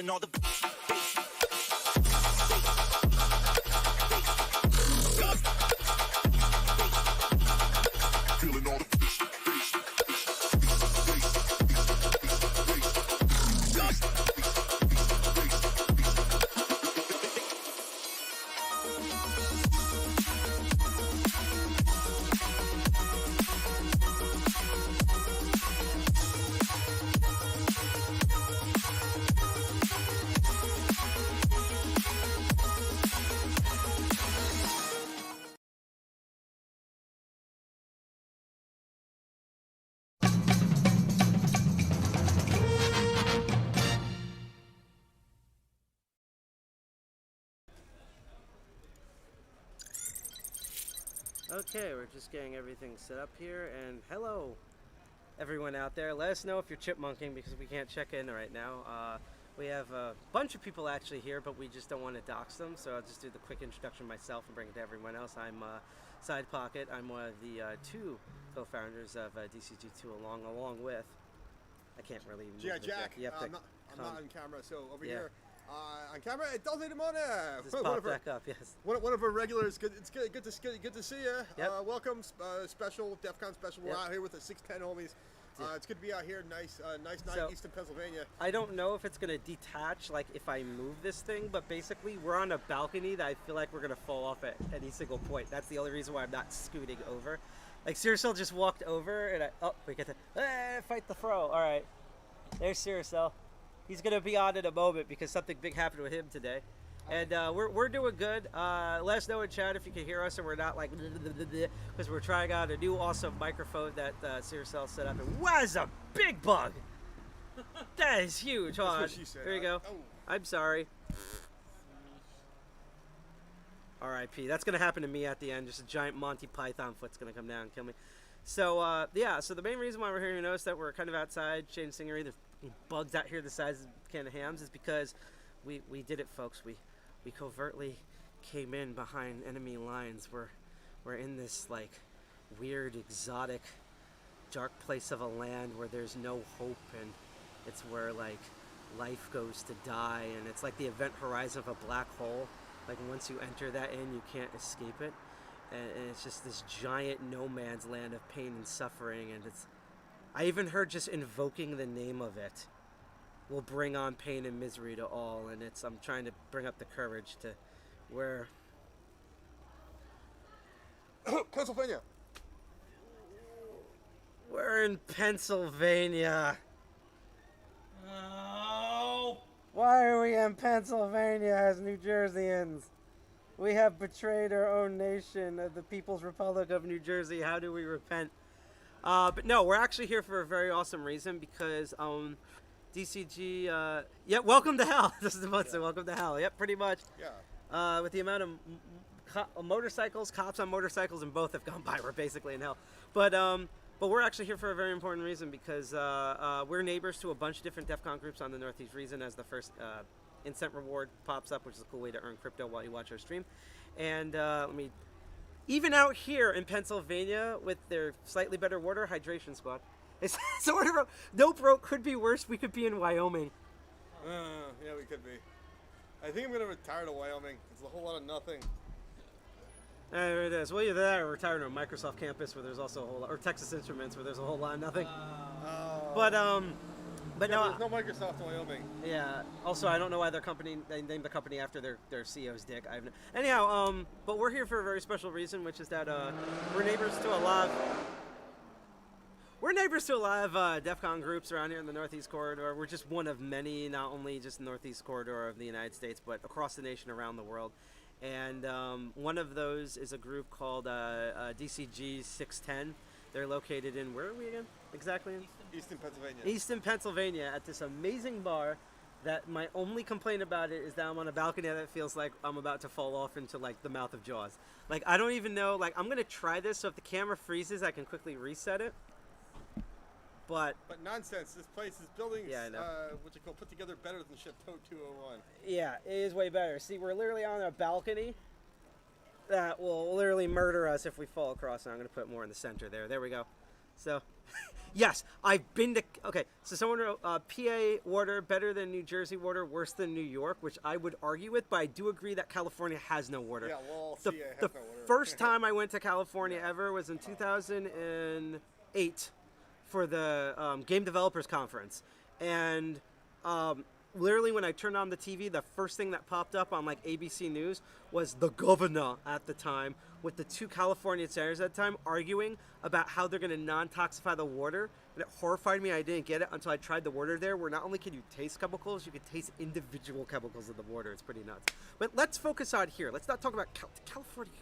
feeling all the feeling all the Okay, we're just getting everything set up here, and hello everyone out there. Let us know if you're chipmunking because we can't check in right now. We have a bunch of people actually here, but we just don't want to dox them, so I'll just do the quick introduction myself and bring it to everyone else. I'm Side Pocket. I'm one of the two co-founders of DCG2 along with, I can't really move G.I. Jack. I'm not on camera, so over here on camera, Dulce de Mona. Just pop back up, yes. One of our regulars. It's good to see you. Yep. Welcome, special DEFCON special. We're out here with the 610 homies. It's good to be out here. Nice night, so, Eastern Pennsylvania. I don't know if it's gonna detach, like if I move this thing, but basically we're on a balcony that I feel like we're gonna fall off at any single point. That's the only reason why I'm not scooting over. Like Cyricel just walked over, and we get to fight the throw. All right, there's Cyricel. He's gonna be on in a moment because something big happened with him today, and we're doing good. Let us know in chat if you can hear us and we're not like because we're trying out a new awesome microphone that Cyricel set up. And wow, it's a big bug. That is huge. Hold on. There you go. Oh. I'm sorry. R.I.P. That's gonna happen to me at the end. Just a giant Monty Python foot's gonna come down and kill me. So yeah. So the main reason why we're here, you notice that we're kind of outside changing scenery. There's bugs out here the size of a can of hams, is because we did it, folks. We covertly came in behind enemy lines. We're in this like weird, exotic, dark place of a land where there's no hope, and it's where like life goes to die, and it's like the event horizon of a black hole. Like once you enter that in, you can't escape it, and it's just this giant no man's land of pain and suffering. And I even heard just invoking the name of it will bring on pain and misery to all, and I'm trying to bring up the courage to where Pennsylvania. We're in Pennsylvania. Oh. Why are we in Pennsylvania as New Jerseyans? We have betrayed our own nation, the People's Republic of New Jersey. How do we repent? But no, we're actually here for a very awesome reason because DCG, yeah, welcome to hell. This is about to say welcome to hell. Yep, pretty much. Yeah. With the amount of motorcycles, cops on motorcycles, and both have gone by. We're basically in hell. But we're actually here for a very important reason because we're neighbors to a bunch of different DEFCON groups on the Northeast region as the first instant reward pops up, which is a cool way to earn crypto while you watch our stream. And even out here in Pennsylvania with their slightly better water hydration squad. It's sort of no broke could be worse. We could be in Wyoming. Yeah, we could be. I think I'm gonna retire to Wyoming. It's a whole lot of nothing. There it is. Well, either that or retire to a Microsoft campus where there's also a whole lot, or Texas Instruments where there's a whole lot of nothing. But yeah, no, there's no Microsoft in Wyoming. Yeah. Also, I don't know why they named the company after their CEO's dick. Anyhow, but we're here for a very special reason, which is that we're neighbors to a lot of DEFCON groups around here in the Northeast Corridor. We're just one of many, not only just the Northeast Corridor of the United States, but across the nation, around the world. And one of those is a group called DCG 610. They're located in, where are we again? Exactly? Eastern Pennsylvania. Eastern Pennsylvania, at this amazing bar that my only complaint about it is that I'm on a balcony that feels like I'm about to fall off into like the mouth of Jaws. Like I don't even know, like I'm going to try this, so if the camera freezes I can quickly reset it. But nonsense, this place, this building is, yeah, I know. what you call put together better than Chateau 201. Yeah, it is way better. See, we're literally on a balcony that will literally murder us if we fall across. And I'm going to put more in the center there. There we go. So Yes, I've been to. Okay, so someone wrote PA water better than New Jersey water, worse than New York, which I would argue with, but I do agree that California has no water. Yeah, well, The, CA has the no water. first time I went to California ever was in 2008 for the Game Developers Conference. And literally when I turned on the TV, the first thing that popped up on like ABC News was the governor at the time with the two California senators at the time arguing about how they're going to non-toxify the water. And it horrified me. I didn't get it until I tried the water there, where not only can you taste chemicals, you can taste individual chemicals in the water. It's pretty nuts. But let's focus on here. Let's not talk about California.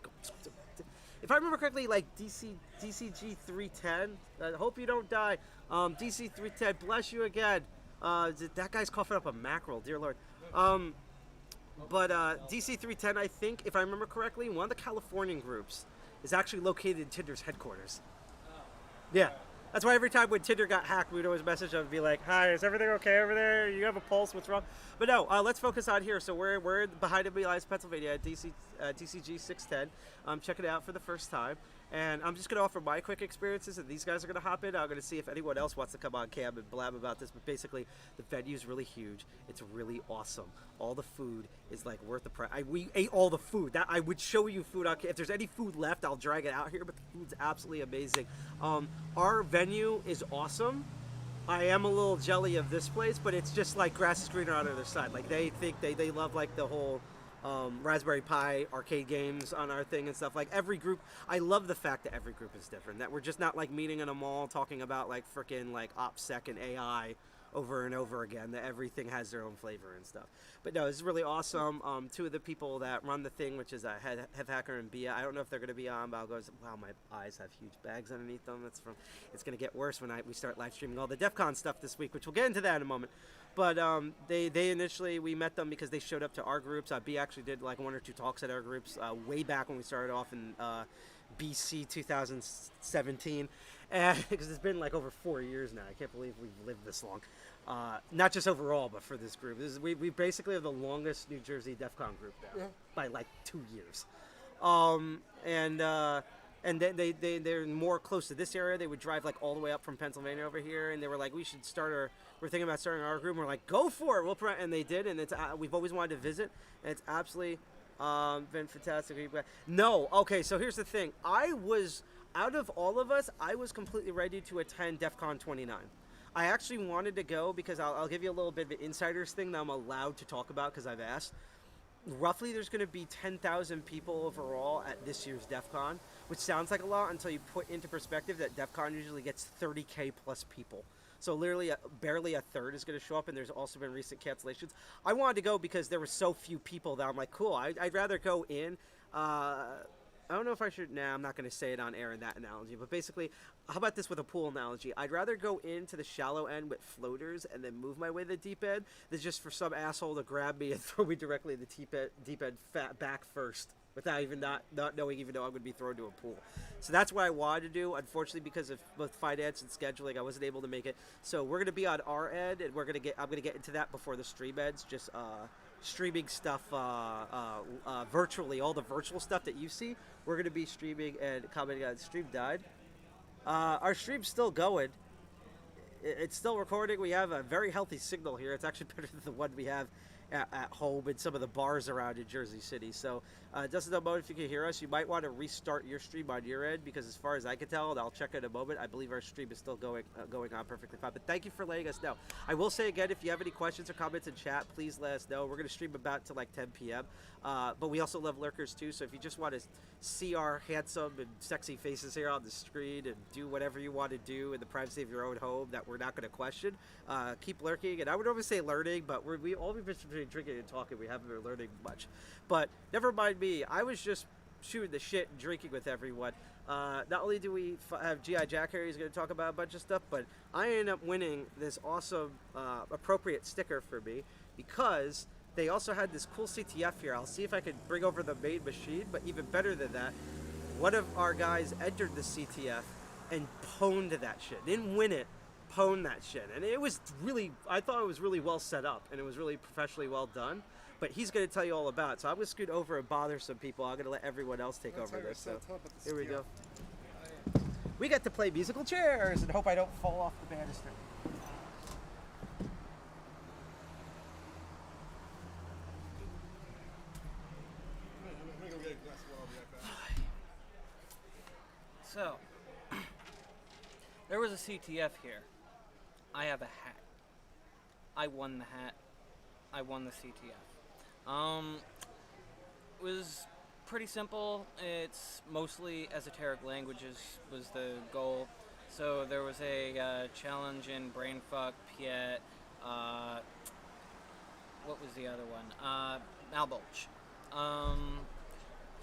If I remember correctly, like DCG 310. I hope you don't die. DC 310. Bless you again. That guy's coughing up a mackerel, dear Lord. But DC 310, I think, if I remember correctly, one of the Californian groups is actually located in Tinder's headquarters. Yeah. That's why every time when Tinder got hacked, we'd always message them and be like, "Hi, is everything okay over there? You have a pulse? What's wrong?" But no, let's focus on here. So we're behind me, Pennsylvania, at DCG 610. Check it out for the first time. And I'm just going to offer my quick experiences, and these guys are going to hop in. I'm going to see if anyone else wants to come on cam and blab about this. But basically, the venue's really huge. It's really awesome. All the food is like worth the price. We ate all the food. That I would show you food on cam. If there's any food left, I'll drag it out here. But the food's absolutely amazing. Our venue is awesome. I am a little jelly of this place, but it's just like grass is greener on the other side. Like they think they love like the whole Raspberry Pi arcade games on our thing and stuff. Like every group, I love the fact that every group is different. That we're just not like meeting in a mall talking about like frickin' like OPSEC and AI over and over again. That everything has their own flavor and stuff. But no, this is really awesome. Two of the people that run the thing, which is Hev Hacker and Bia. I don't know if they're going to be on, but I'll go. Wow, my eyes have huge bags underneath them. It's going to get worse when we start live streaming all the DEFCON stuff this week, which we'll get into that in a moment. But they initially, we met them because they showed up to our groups. B actually did like 1 or 2 talks at our groups way back when we started off in BC 2017. And because it's been like over 4 years now. I can't believe we've lived this long. Not just overall, but for this group. We basically have the longest New Jersey DEFCON group now by like 2 years. And then they're more close to this area. They would drive like all the way up from Pennsylvania over here, and they were like, we're thinking about starting our group. And we're like, go for it. And they did, and we've always wanted to visit, and it's absolutely been fantastic. No, okay. So here's the thing. Out of all of us, I was completely ready to attend DEFCON 29. I actually wanted to go because I'll give you a little bit of an insider's thing that I'm allowed to talk about because I've asked. Roughly, there's going to be 10,000 people overall at this year's DEFCON, which sounds like a lot until you put into perspective that DEFCON usually gets 30K plus people. So literally, barely a third is going to show up, and there's also been recent cancellations. I wanted to go because there were so few people that I'm like, cool, I'd rather go in. I don't know if I should. Nah, I'm not going to say it on air in that analogy. But basically, how about this with a pool analogy? I'd rather go into the shallow end with floaters and then move my way to the deep end than just for some asshole to grab me and throw me directly in the deep end back first without even not knowing even though I'm going to be thrown to a pool. So that's what I wanted to do. Unfortunately, because of both finance and scheduling, I wasn't able to make it. So we're going to be on our end, and I'm going to get into that before the stream ends. Just streaming stuff virtually, all the virtual stuff that you see. We're going to be streaming and commenting on. Stream died. Our stream's still going. It's still recording. We have a very healthy signal here. It's actually better than the one we have at home in some of the bars around in Jersey City. So Dustin, no moment if you can hear us, you might want to restart your stream on your end because as far as I can tell, and I'll check in a moment, I believe our stream is still going on perfectly fine. But thank you for letting us know. I will say again, if you have any questions or comments in chat, please let us know. We're going to stream about to like 10 p.m. But we also love lurkers too. So if you just want to see our handsome and sexy faces here on the screen and do whatever you want to do in the privacy of your own home that we're not going to question, keep lurking. And I would always say learning, but we've been between drinking and talking. We haven't been learning much. But never mind me. I was just shooting the shit and drinking with everyone. Not only do we have G.I. Jack here, he's going to talk about a bunch of stuff, but I ended up winning this awesome appropriate sticker for me because they also had this cool CTF here. I'll see if I can bring over the main machine, but even better than that, one of our guys entered the CTF and pwned that shit. Didn't win it, pwned that shit. And it was really, I thought it was really well set up, and it was really professionally well done. But he's going to tell you all about it. So I'm going to scoot over and bother some people. I'm going to let everyone else take over this. So here we go. we get to play musical chairs and hope I don't fall off the banister. I'm gonna go get a glass of water. I'll be right back. So, there was a CTF here. I have a hat. I won the hat. I won the CTF. It was pretty simple. It's mostly esoteric languages was the goal. So there was a challenge in Brainfuck, Piet, what was the other one? Malbolge.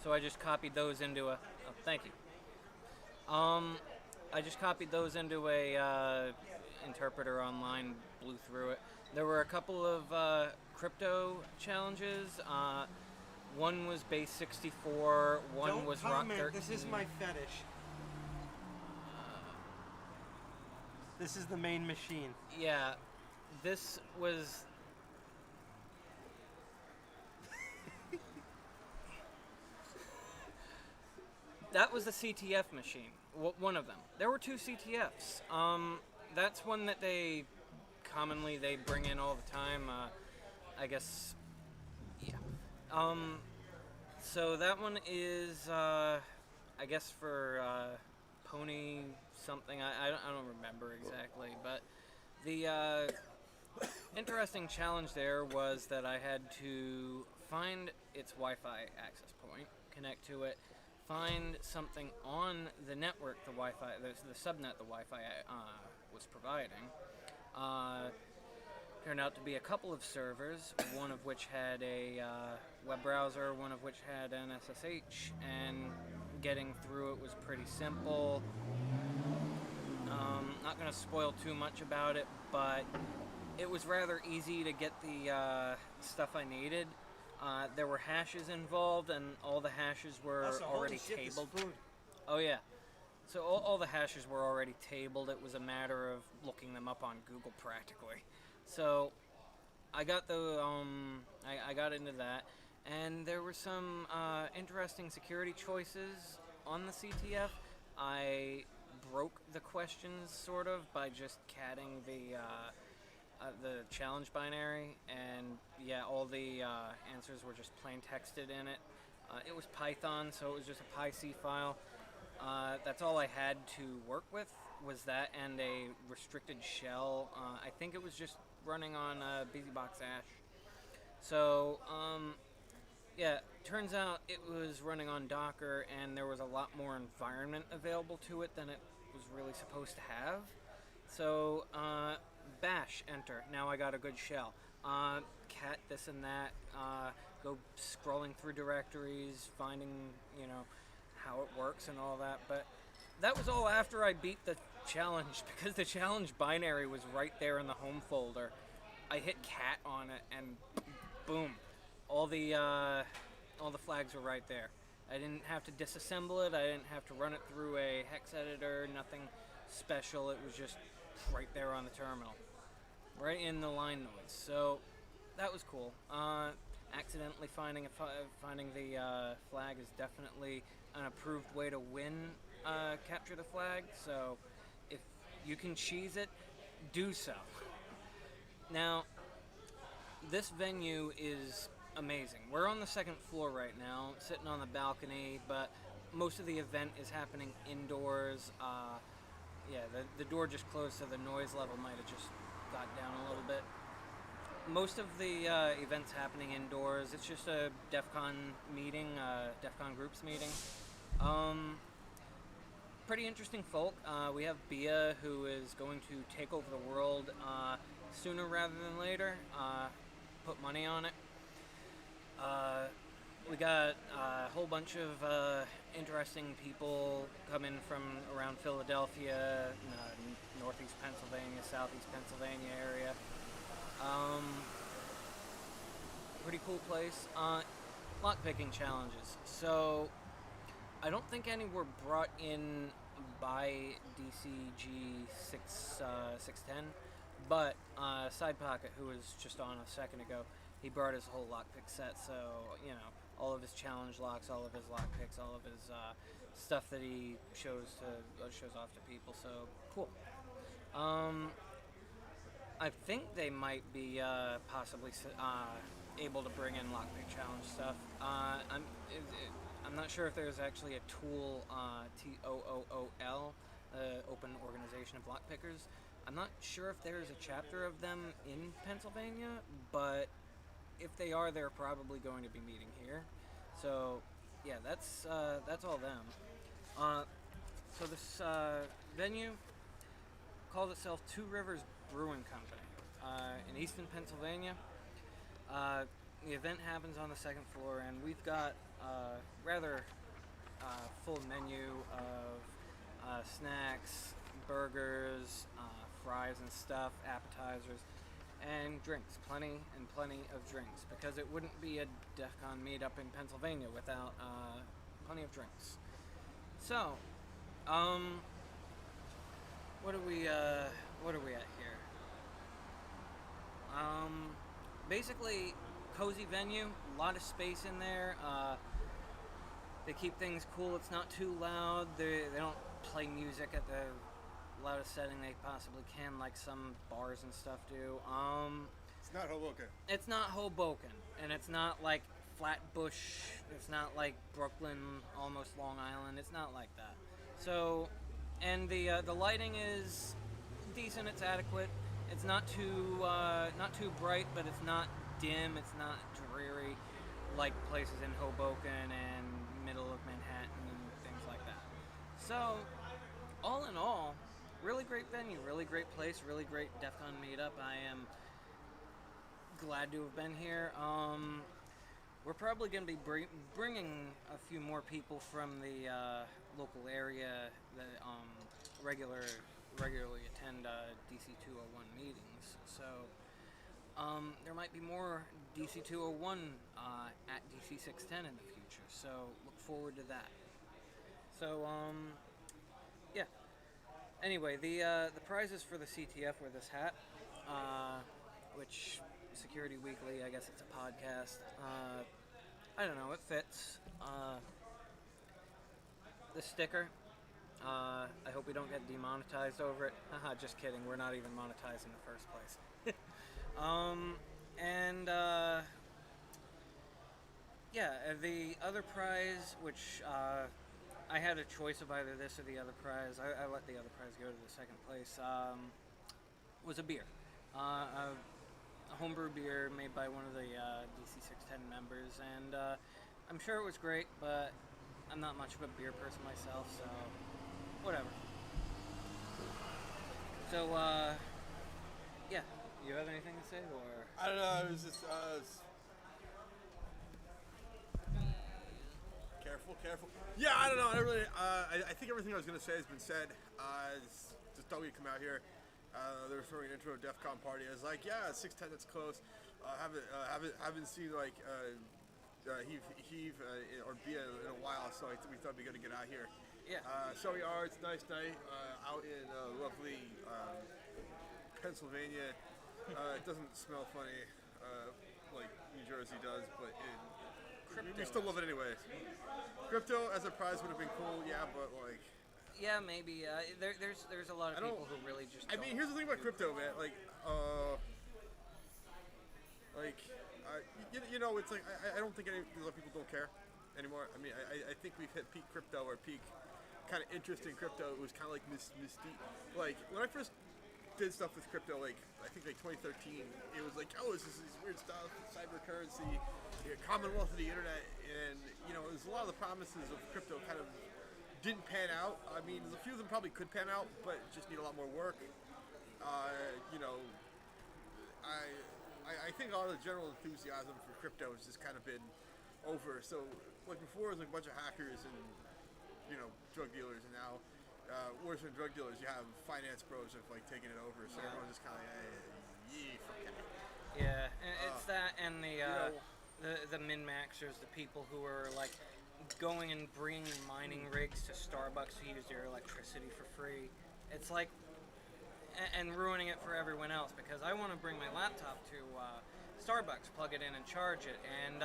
So I just copied those into a, oh, thank you. I just copied those into a interpreter online, blew through it. There were a couple of crypto challenges. One was base 64, one Don't was comment. rock 13. This is my fetish. This is the main machine. Yeah, this was... That was the CTF machine, one of them. There were 2 CTFs. That's one that they commonly bring in all the time. I guess, yeah. So that one is, I guess for Pony something. I don't remember exactly, but the interesting challenge there was that I had to find its Wi-Fi access point, connect to it, find something on the network, the Wi-Fi, the subnet the Wi-Fi was providing. Turned out to be a couple of servers, one of which had a web browser, one of which had an SSH, and getting through it was pretty simple. Not going to spoil too much about it, but it was rather easy to get the stuff I needed. There were hashes involved, and all the hashes were already tabled. Oh yeah. So all the hashes were already tabled. It was a matter of looking them up on Google practically. So I got the I got into that, and there were some interesting security choices on the CTF. I broke the questions sort of by just catting the challenge binary, and yeah, all the answers were just plain texted in it. It was Python, so it was just a PyC file. That's all I had to work with, was that and a restricted shell. I think it was just running on BusyBox Ash. So, yeah, turns out it was running on Docker, and there was a lot more environment available to it than it was really supposed to have. So, bash, enter. Now I got a good shell. Cat this and that. Go scrolling through directories, finding, how it works and all that. But that was all after I beat the challenge, because the challenge binary was right there in the home folder. I hit cat on it, and boom, all the flags were right there. I didn't have to disassemble it. I didn't have to run it through a hex editor. Nothing special. It was just right there on the terminal, right in the line noise. So that was cool. Accidentally finding the flag is definitely an approved way to win capture the flag. So if you can cheese it, do so. Now, this venue is amazing. We're on the second floor right now, sitting on the balcony, but most of the event is happening indoors. Yeah, the door just closed, so the noise level might have just got down a little bit. Most of the events happening indoors. It's just a DEFCON meeting, DEFCON groups meeting. Pretty interesting folk. We have Bia, who is going to take over the world sooner rather than later. Put money on it. We got a whole bunch of interesting people coming from around Philadelphia, northeast Pennsylvania, southeast Pennsylvania area. Pretty cool place. Lockpicking challenges. So I don't think any were brought in by DCG 610, but Side Pocket, who was just on a second ago, he brought his whole lockpick set, so, all of his challenge locks, all of his lockpicks, all of his stuff that he shows off to people. So cool. I think they might be possibly able to bring in lockpick challenge stuff. I'm not sure if there's actually a tool, TOOOL, Open Organization of Lockpickers. I'm not sure if there's a chapter of them in Pennsylvania, but if they are, they're probably going to be meeting here. So yeah, that's all them. So this venue calls itself Two Rivers Brewing Company in Easton, Pennsylvania. The event happens on the second floor, and we've got a rather full menu of snacks, burgers, fries and stuff, appetizers, and drinks. Plenty of drinks, because it wouldn't be a DEFCON meetup in Pennsylvania without plenty of drinks. So, what are we at here? Basically, cozy venue, a lot of space in there. They keep things cool. It's not too loud. They don't play music at the loudest setting they possibly can, like some bars and stuff do. It's not Hoboken. It's not Hoboken, and it's not like Flatbush. It's not like Brooklyn, almost Long Island. It's not like that. So, and the lighting is decent. It's adequate. It's not too bright, but it's not dim. It's not dreary like places in Hoboken and middle of Manhattan and things like that. So, all in all, really great venue, really great place, really great DEFCON meetup. I am glad to have been here. We're probably going to be bringing a few more people from the local area that regularly attend DC 201 meetings. So there might be more DC 201 at DC 610 in the future. So look forward to that. So yeah. Anyway, the prizes for the CTF were this hat, which Security Weekly, I guess it's a podcast. I don't know, it fits. The sticker, I hope we don't get demonetized over it. Haha, just kidding, we're not even monetized in the first place. Yeah, the other prize, which I had a choice of either this or the other prize. I let the other prize go to the second place. Was a beer. A homebrew beer made by one of the DC 610 members, and I'm sure it was great, but I'm not much of a beer person myself, so whatever. So, yeah, you have anything to say, or? I don't know, it was just, Careful. Yeah, I don't know, I think everything I was going to say has been said. Just thought we'd come out here. They were throwing an intro to DEFCON party. I was like, yeah, 610, that's close. Haven't seen like Heave or Bia in a while, so we thought it'd be good to get out here. Yeah. So we are. It's a nice night out in lovely Pennsylvania. It doesn't smell funny like New Jersey does, but we still love it anyway. Crypto as a prize would have been cool, yeah, but like. Yeah, maybe. There's a lot of people who really just. I mean, here's the thing about crypto, man. Like, you know, it's like I don't think a lot of people don't care anymore. I mean, I think we've hit peak crypto or peak kind of interest in crypto. It was kind of like mystique. Like when I first did stuff with crypto, like I think like 2013, it was like, oh, this is weird stuff, cyber currency, commonwealth of the internet, and you know, there's a lot of the promises of crypto kind of didn't pan out. I mean, a few of them probably could pan out, but just need a lot more work. You know, I think all the general enthusiasm for crypto has just kind of been over. So, like before, it was like a bunch of hackers and, you know, drug dealers, and now, worse than drug dealers, you have finance bros that have like taking it over. So everyone's just kind of like, fuck it. Yeah, and it's that, and the min-maxers, the people who are like going and bringing mining rigs to Starbucks to use their electricity for free. It's like, and ruining it for everyone else, because I want to bring my laptop to Starbucks, plug it in and charge it, and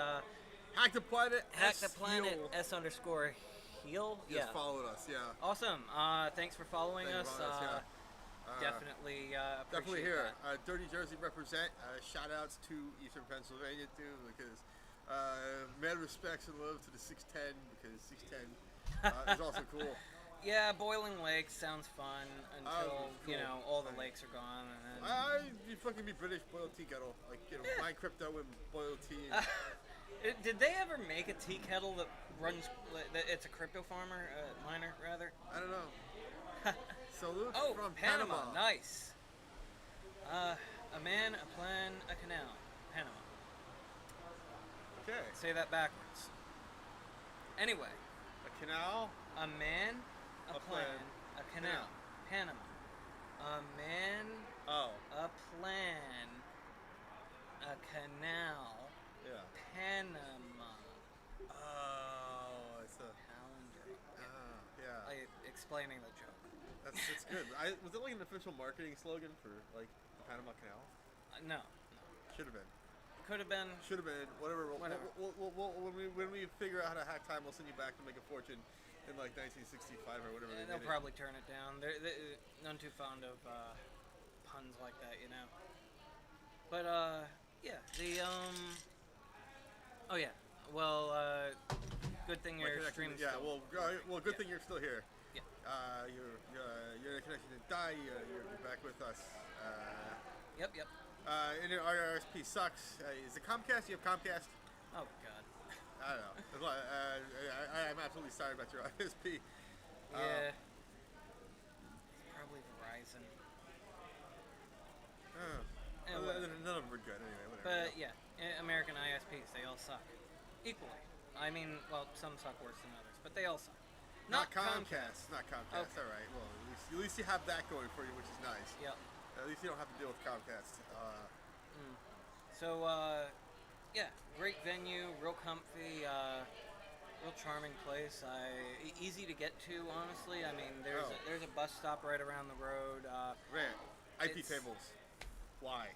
hack the planet S_Heal. heel. He just followed us. Yeah. Awesome. Thanks for following us. Definitely Definitely appreciate here. that. Dirty Jersey represent. Shout outs to Eastern Pennsylvania too, because mad respects and love to the 610, because 610 is also cool. Yeah, Boiling Lakes sounds fun until cool. all the lakes are gone. And then... You fucking be British boiled tea kettle, like mine crypto and boiled tea. Did they ever make a tea kettle that runs? It's a crypto farmer, miner rather. I don't know. Salute from Panama. Nice. A man, a plan, a canal. Panama. Okay. Say that backwards. Anyway. A canal. A man, a plan, a canal. Panama. A man, a plan, a canal. Yeah. Panama. Oh, it's a palindrome. yeah. Explaining the joke. That's good. Was it like an official marketing slogan for like the Panama Canal? No. Should have been. Could have been. Should have been. Whatever. When we figure out how to hack time, we'll send you back to make a fortune in like 1965 or whatever. They'll probably turn it down. They're none too fond of puns like that, But yeah, the Oh yeah. Well, good thing your stream's yeah. still Good thing you're still here. Yeah. Your connection didn't die. You're back with us. Yep. And your RRSP sucks. Is it Comcast? You have Comcast? Oh God. I don't know. I'm absolutely sorry about your RRSP. Yeah. Probably Verizon. None of them were good anyway. Whatever. But yeah, American ISPs, they all suck equally. I mean, well, some suck worse than others, but they all suck. Not Comcast. Not Comcast. Okay. All right. Well, at least you have that going for you, which is nice. Yep. At least you don't have to deal with Comcast. So, yeah, great venue, real comfy, real charming place. Easy to get to, honestly. I mean, there's a bus stop right around the road. Rant. IP tables. Why?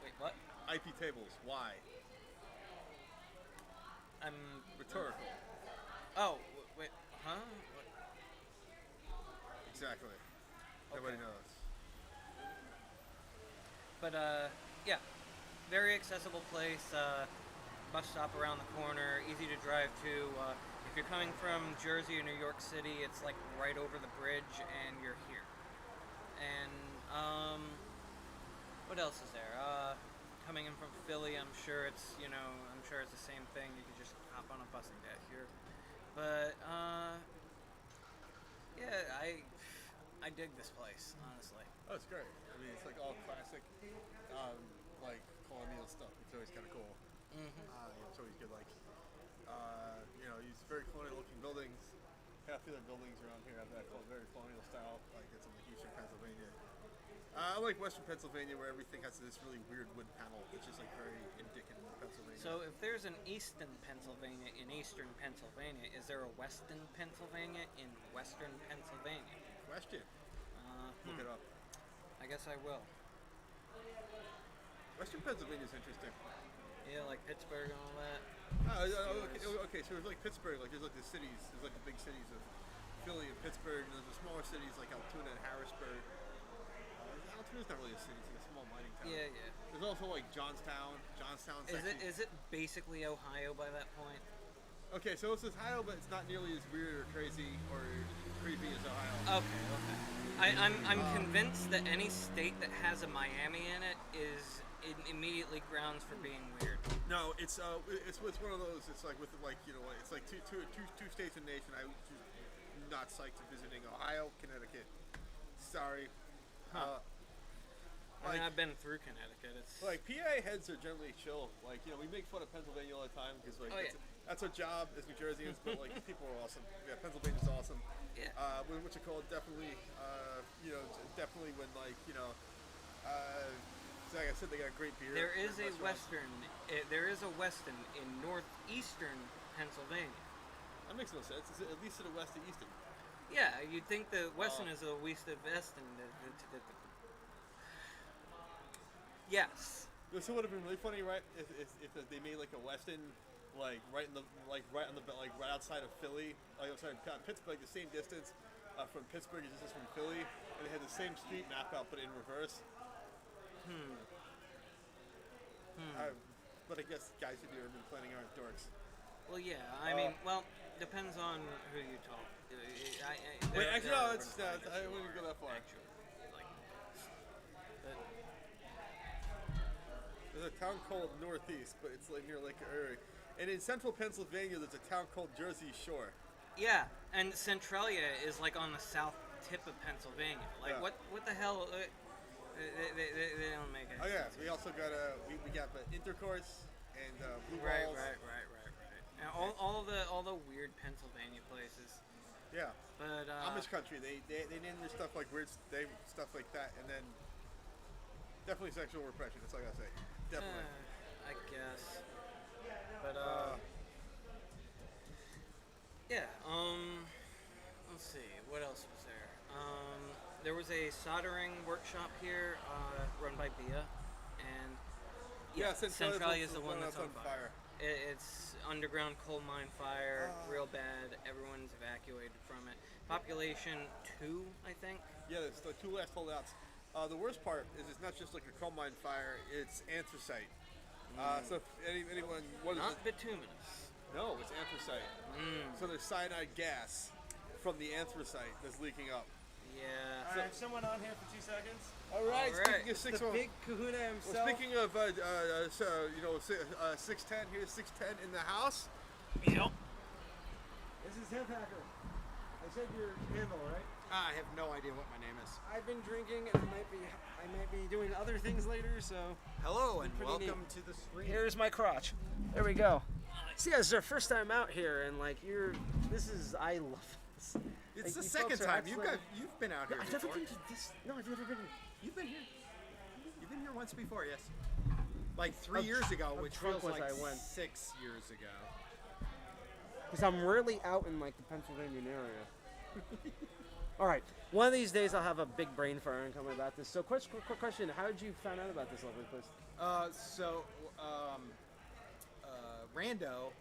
Wait, what? IP tables. Why? I'm rhetorical. Oh, wait, huh? What? Exactly. Nobody knows. But yeah, very accessible place. Bus stop around the corner, easy to drive to. If you're coming from Jersey or New York City, it's like right over the bridge, and you're here. And what else is there? Coming in from Philly, I'm sure it's the same thing. You could just hop on a bus and get here. But yeah, I dig this place, honestly. Oh, it's great. I mean, it's like all classic, like colonial stuff. It's always kind of cool. It's always good. Like, use very colonial-looking buildings. Half the other buildings around here have that very colonial style. Like it's in like Eastern Pennsylvania. I like Western Pennsylvania, where everything has this really weird wood panel. It's just like very indicative of Pennsylvania. So, if there's an Eastern Pennsylvania in Eastern Pennsylvania, is there a Western Pennsylvania in Western Pennsylvania? Question. Look it up. I guess I will. Western Pennsylvania is interesting. Yeah, like Pittsburgh and all that. Okay, so there's like Pittsburgh, like there's like the cities, there's like the big cities of Philly and Pittsburgh, and there's the smaller cities like Altoona and Harrisburg. Altoona's not really a city; it's like a small mining town. Yeah. There's also like Johnstown. Johnstown's Is it basically Ohio by that point? Okay, so it's Ohio, but it's not nearly as weird or crazy or creepy as Ohio. Okay. I'm convinced that any state that has a Miami in it is immediately grounds for being weird. No, it's one of those. It's like with it's like two states in the nation. I was just not psyched to visiting Ohio, Connecticut. Sorry. I mean, I've been through Connecticut. It's like PA heads are generally chill. Like we make fun of Pennsylvania all the time because that's our job as New Jerseyans. But like people are awesome. Yeah, Pennsylvania's awesome. Yeah. What you call it? Definitely. Definitely when like like I said, they got great beer. There is a Western in northeastern Pennsylvania. That makes no sense. It's at least to the west of Easton. Yeah, you'd think the Western is the west of Western. Yes. This would have been really funny, right? If they made like a Weston like right outside of Philly, like outside of Pittsburgh, the same distance from Pittsburgh as distance from Philly, and they had the same street map out but in reverse. But I guess guys who do urban planning aren't dorks. Well, yeah. I mean, well, depends on who you talk. Wait, actually, no. I wouldn't go that far. Actually, like, there's a town called Northeast, but it's like near Lake Erie. And in central Pennsylvania, there's a town called Jersey Shore. yeah, and Centralia is like on the south tip of Pennsylvania. Like, Yeah. what the hell? They don't make any Oh yeah, sense. we also got we got Intercourse and Blue Right. Balls. And all the weird Pennsylvania places. Yeah. But Amish country. They name their stuff like weird stuff like that, and then definitely sexual repression. That's all I gotta say. Definitely. I guess. But yeah. Let's see. What else was there? There was a soldering workshop here, run by Bia, and Centralia is the one that's on fire. It's underground coal mine fire, real bad. Everyone's evacuated from it. Population 2, I think. Yeah, it's the 2 last holdouts. The worst part is it's not just like a coal mine fire; it's anthracite. So if anyone, what is Not it? bituminous. No, it's anthracite. So there's cyanide gas from the anthracite that's leaking up. Yeah. All right, someone on here for 2 seconds. All right. All right. Speaking of The big kahuna well, himself. speaking of 610, here's 610 in the house. Yep. This is Hemp Hacker. I said your handle, right? I have no idea what my name is. I've been drinking, and I might be doing other things later. So Hello and Pretty welcome neat. to the stream. here's my crotch. There we go. See, yeah, this is our first time out here, and like I love this. It's Like, the you second folks are time you've been out here I've never before. been to this. No, I've never been. You've been here. You've been here once before, yes. Like 3 How years ago, how which drunk feels was like I when? 6 years ago. Because I'm rarely out in like the Pennsylvania area. All right, one of these days I'll have a big brain fire and come about this. So, quick question: how did you find out about this lovely place? Rando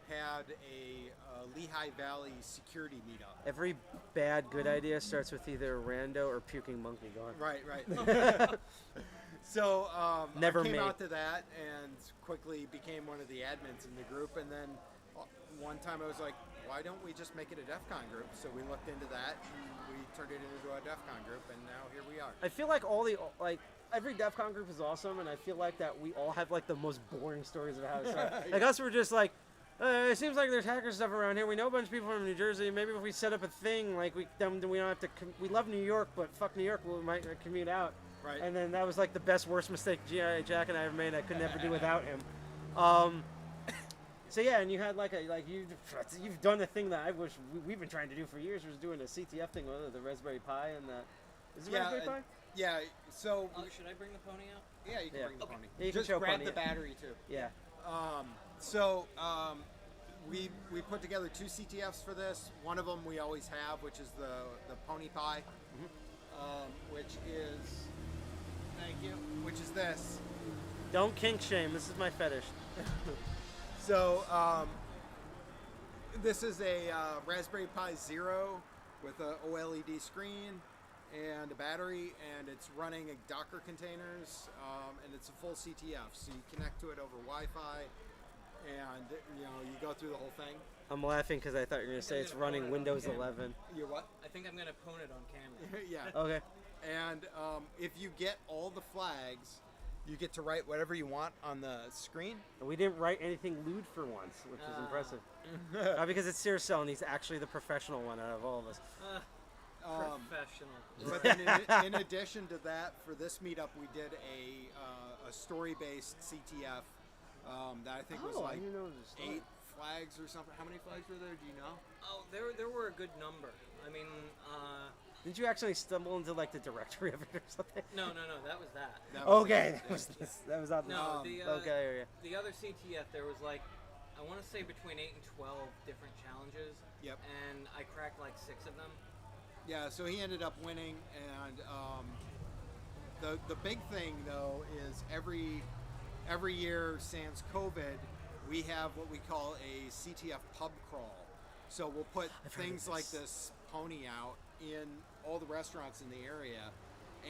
had a Lehigh Valley security meetup. Every bad good idea starts with either a rando or puking monkey. Go on. Right. So Never I came me. out to that and quickly became one of the admins in the group. And then one time I was like, why don't we just make it a DEFCON group? So we looked into that and we turned it into a DEFCON group, and now here we are. I feel like every DEFCON group is awesome, and I feel like that we all have like the most boring stories of how it started. Like us, we're just like, it seems like there's hacker stuff around here. We know a bunch of people from New Jersey. Maybe if we set up a thing, like we don't have to. We love New York, but fuck New York, we might commute out. Right. And then that was like the best, worst mistake Jack and I ever made. I could never do without him. So yeah, and you had you've done the thing that I wish we've been trying to do for years. Was doing a CTF thing with the Raspberry Pi and that. Is it Raspberry Pi? Yeah. So Should I bring the pony out? yeah, you can Yeah. bring the Okay. pony. Yeah, you can Just show grab pony, the yeah. battery too. Yeah. We put together 2 CTFs for this. One of them we always have, which is the Pony Pi, which is this. Don't kink shame. This is my fetish. So this is a Raspberry Pi Zero with a OLED screen and a battery, and it's running Docker containers, and it's a full CTF. So you connect to it over Wi-Fi, and you go through the whole thing. I'm laughing because I thought you were gonna say it's running Windows 11. You're what? I think I'm gonna pwn it on camera. Yeah. Okay. And if you get all the flags, you get to write whatever you want on the screen. And we didn't write anything lewd for once, which is impressive. Not because it's Searcell and he's actually the professional one out of all of us. Professional. But then in addition to that, for this meetup, we did a story-based CTF that I think was I like didn't know it was a story. 8 flags or something. How many flags were there? Do you know? Oh, there were a good number. I mean, Did you actually stumble into like the directory of it or something? no, that was that. That was Okay, it. that was not the. No, okay, yeah. the other CTF, there was like, I want to say between 8 and 12 different challenges. Yep. And I cracked like 6 of them. Yeah, so he ended up winning, and the big thing though is every year sans COVID, we have what we call a Ctf Pub Crawl. So we'll put things like this pony out in all the restaurants in the area,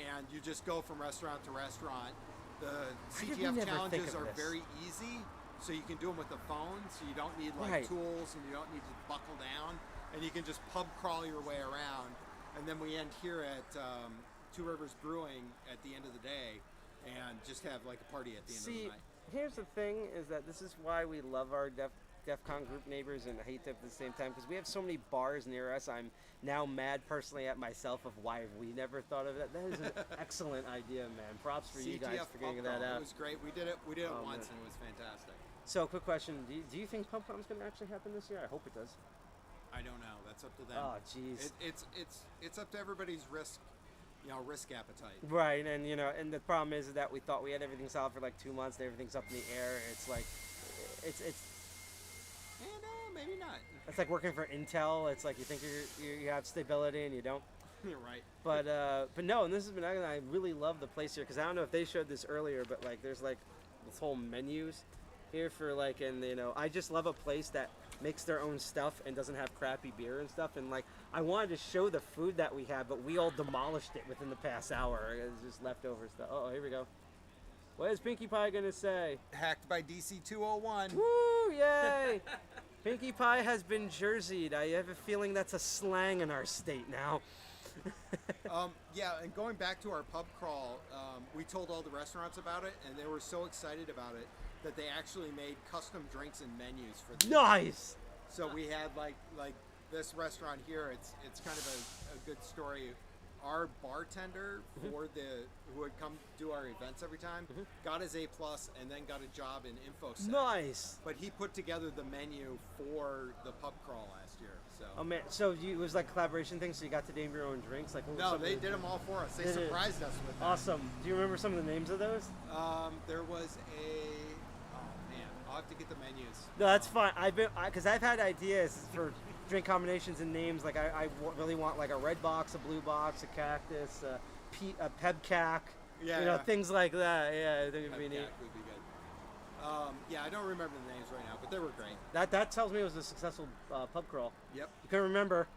and you just go from restaurant to restaurant. The CTF challenges are very easy, so you can do them with the phone, so you don't need like tools and you don't need to buckle down, and you can just pub crawl your way around. And then we end here at Two Rivers Brewing at the end of the day, and just have like a party at the end of the night. Here's the thing: is that this is why we love our DEFCON group neighbors and hate them at the same time, because we have so many bars near us. I'm now mad personally at myself of why we never thought of that. That is an excellent idea, man. Props for you guys for getting that out. It was great. We did it once, and it was fantastic. So, quick question: do you think Pump Con's going to actually happen this year? I hope it does. I don't know. That's up to them. Oh, jeez. It's up to everybody's risk appetite. Right, and and the problem is that we thought we had everything solved for like 2 months. And everything's up in the air. It's like, it's. No, maybe not. It's like working for Intel. It's like you think you have stability and you don't. You're right. But no, and this has been. I really love the place here because I don't know if they showed this earlier, but like there's like this whole menus here for like, and I just love a place that makes their own stuff and doesn't have crappy beer and stuff. And like I wanted to show the food that we have, but we all demolished it within the past hour. It's just leftover stuff. Oh, here we go. What is Pinkie Pie gonna say? Hacked by DC 201. Woo! Yay! Pinkie Pie has been jerseyed. I have a feeling that's a slang in our state now. Yeah, and going back to our pub crawl, we told all the restaurants about it, and they were so excited about it that they actually made custom drinks and menus for them. Nice! So we had like this restaurant here. It's kind of a good story. Our bartender for who would come do our events every time got his A+ and then got a job in InfoSec. Nice. But he put together the menu for the pub crawl last year. So. Oh man, so it was like a collaboration thing. So you got to name your own drinks. Like no, they did them all for us. They surprised us with that. Awesome. Do you remember some of the names of those? There was I'll have to get the menus. No, that's fine. Because I've had ideas for drink combinations and names. Like really want like a red box, a blue box, a cactus, a pebcac. Yeah, things like that. Yeah, I think it'd be neat. Would be good. Yeah, I don't remember the names right now, but they were great. That tells me it was a successful pub crawl. Yep. You couldn't remember.